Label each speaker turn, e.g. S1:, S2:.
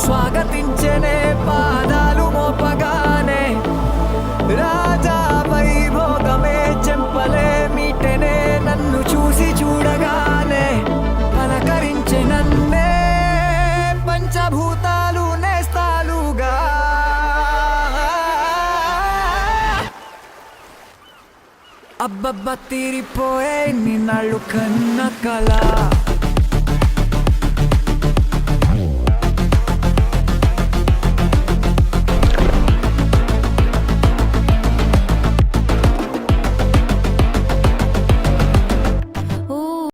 S1: స్వాగతించనే పాదాలు మోపగానే రాజా వైభోగమే చెంపలే మీటనే నన్ను చూసి చూడగానే పలకరించే నన్నే పంచభూతాలు నేస్తాలుగా అబ్బబ్బ తీరిపోయే నిన్నళ్ళు కన్న కళ